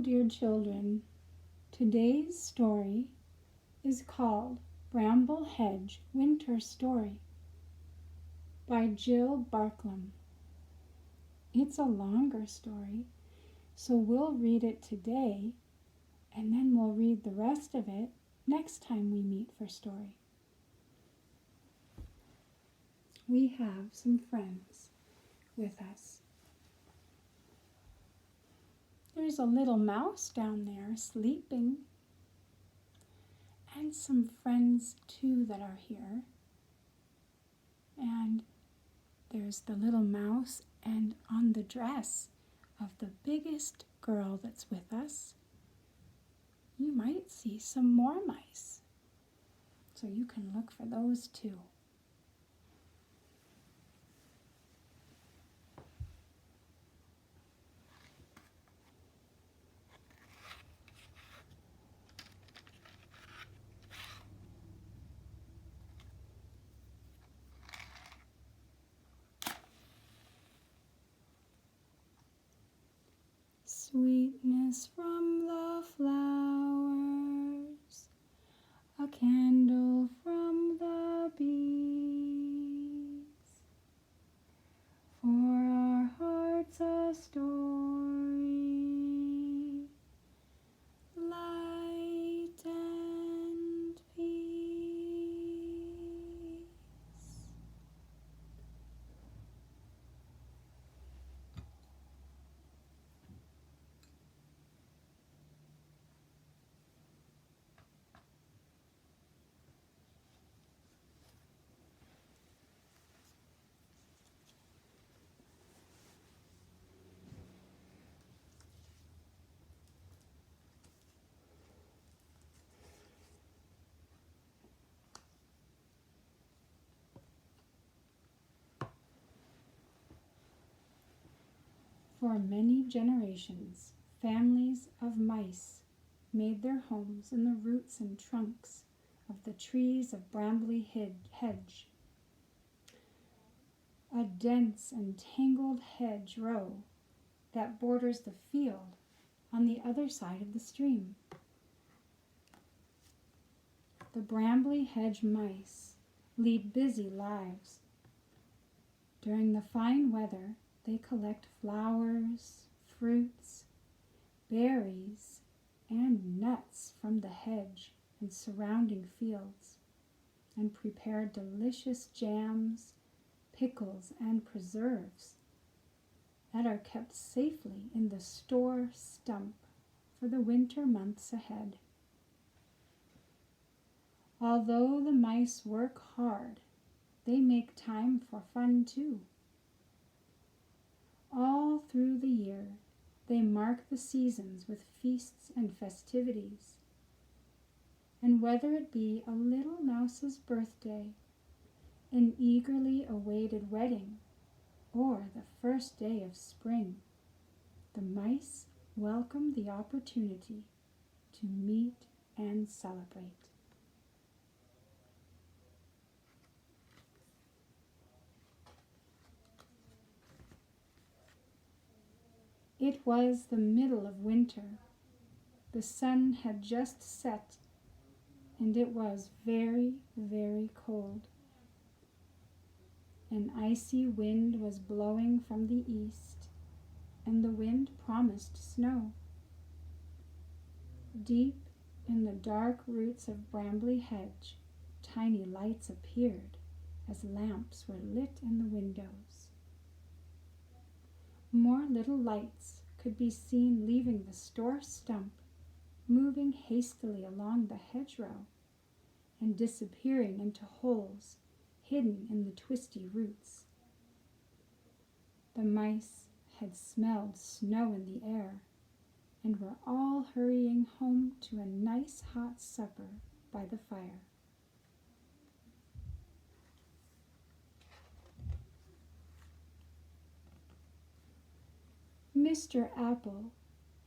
dear children, today's story is called Hedge Winter Story by Jill Barklem. It's a longer story, so we'll read it today, and then we'll read the rest of it next time we meet for story. We have some friends with us. There's a little mouse down there sleeping, and some friends too that are here. And there's the little mouse, and on the dress of the biggest girl that's with us, you might see some more mice. So you can look for those too. Sweetness from the flowers, a candle from the bees, for our hearts a story, light and peace. For many generations, families of mice made their homes in the roots and trunks of the trees of Brambly Hedge, a dense and tangled hedgerow that borders the field on the other side of the stream. The Brambly Hedge mice lead busy lives. During the fine weather, they collect flowers, fruits, berries, and nuts from the hedge and surrounding fields, and prepare delicious jams, pickles, and preserves that are kept safely in the store stump for the winter months ahead. Although the mice work hard, they make time for fun too. All through the year, they mark the seasons with feasts and festivities. And whether it be a little mouse's birthday, an eagerly awaited wedding, or the first day of spring, the mice welcome the opportunity to meet and celebrate. It was the middle of winter. The sun had just set, and it was very, very cold. An icy wind was blowing from the east, and the wind promised snow. Deep in the dark roots of Brambly Hedge, tiny lights appeared as lamps were lit in the windows. More little lights could be seen leaving the store stump, moving hastily along the hedgerow, and disappearing into holes hidden in the twisty roots. The mice had smelled snow in the air, and were all hurrying home to a nice hot supper by the fire. Mr. Apple,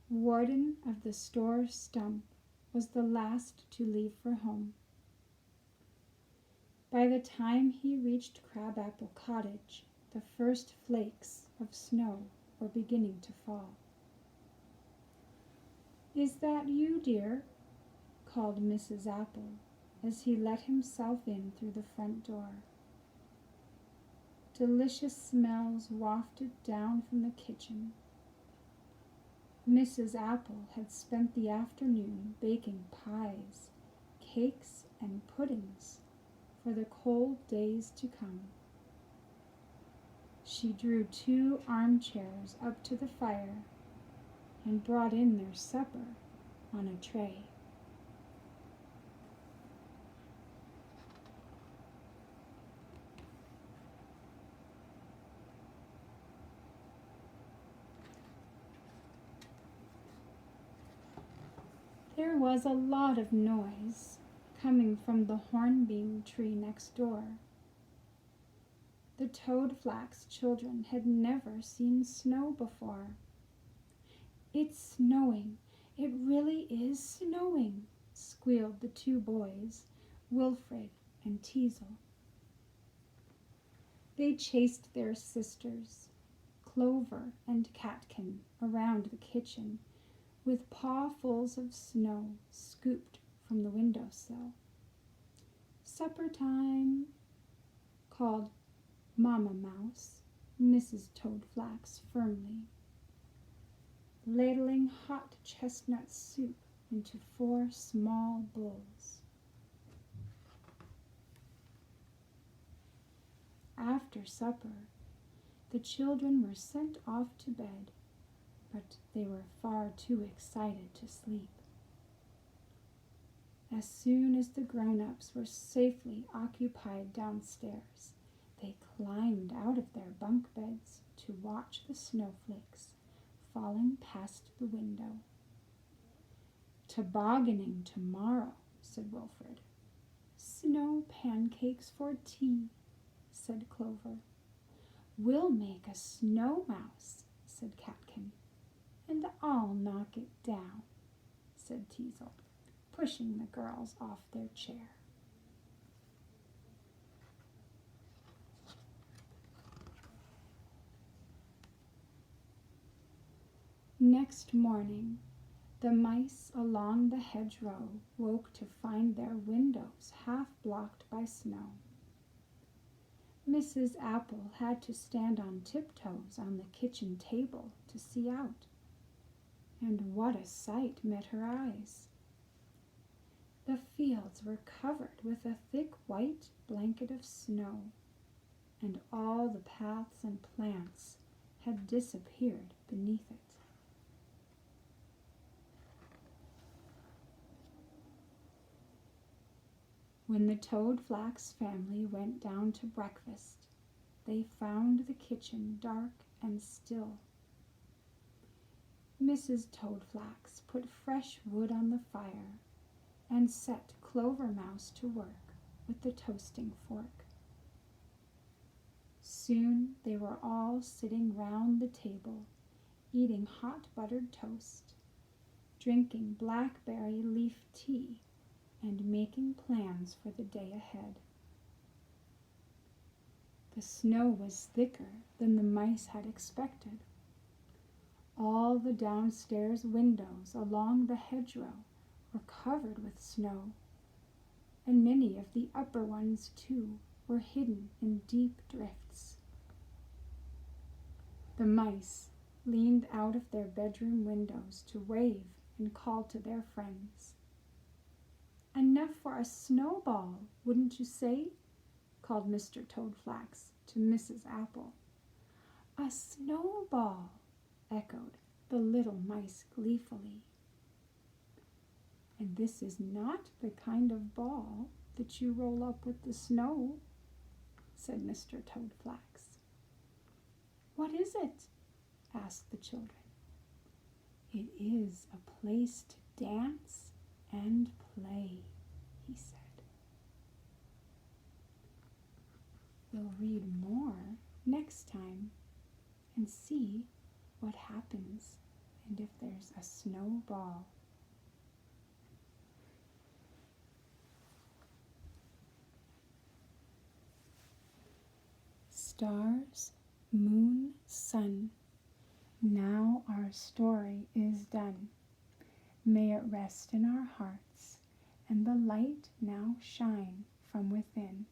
warden of the store stump, was the last to leave for home. By the time he reached Crabapple Cottage, the first flakes of snow were beginning to fall. "Is that you, dear?" called Mrs. Apple as he let himself in through the front door. Delicious smells wafted down from the kitchen. Mrs. Apple had spent the afternoon baking pies, cakes, and puddings for the cold days to come. She drew 2 armchairs up to the fire and brought in their supper on a tray. There was a lot of noise coming from the hornbeam tree next door. The toadflax children had never seen snow before. "It's snowing! It really is snowing!" squealed the 2 boys, Wilfred and Teasel. They chased their sisters, Clover and Catkin, around the kitchen with pawfuls of snow scooped from the windowsill. "Supper time," called Mamma Mouse, Mrs. Toadflax firmly, ladling hot chestnut soup into 4 small bowls. After supper, the children were sent off to bed, but they were far too excited to sleep. As soon as the grown-ups were safely occupied downstairs, they climbed out of their bunk beds to watch the snowflakes falling past the window. "Tobogganing tomorrow," said Wilfred. "Snow pancakes for tea," said Clover. "We'll make a snow mouse," said Catkin. "And I'll knock it down," said Teasel, pushing the girls off their chair. Next morning, the mice along the hedgerow woke to find their windows half blocked by snow. Mrs. Apple had to stand on tiptoes on the kitchen table to see out. And what a sight met her eyes! The fields were covered with a thick white blanket of snow, and all the paths and plants had disappeared beneath it. When the Toadflax family went down to breakfast, they found the kitchen dark and still. Mrs. Toadflax put fresh wood on the fire and set Clover Mouse to work with the toasting fork. Soon they were all sitting round the table, eating hot buttered toast, drinking blackberry leaf tea, and making plans for the day ahead. The snow was thicker than the mice had expected. All the downstairs windows along the hedgerow were covered with snow, and many of the upper ones, too, were hidden in deep drifts. The mice leaned out of their bedroom windows to wave and call to their friends. "Enough for a snowball, wouldn't you say?" called Mr. Toadflax to Mrs. Apple. "A snowball," echoed the little mice gleefully. "And this is not the kind of ball that you roll up with the snow," said Mr. Toadflax. "What is it?" asked the children. "It is a place to dance and play," he said. We'll read more next time and see what happens and if there's a snowball. Stars, moon, sun. Now our story is done. May it rest in our hearts, and the light now shine from within.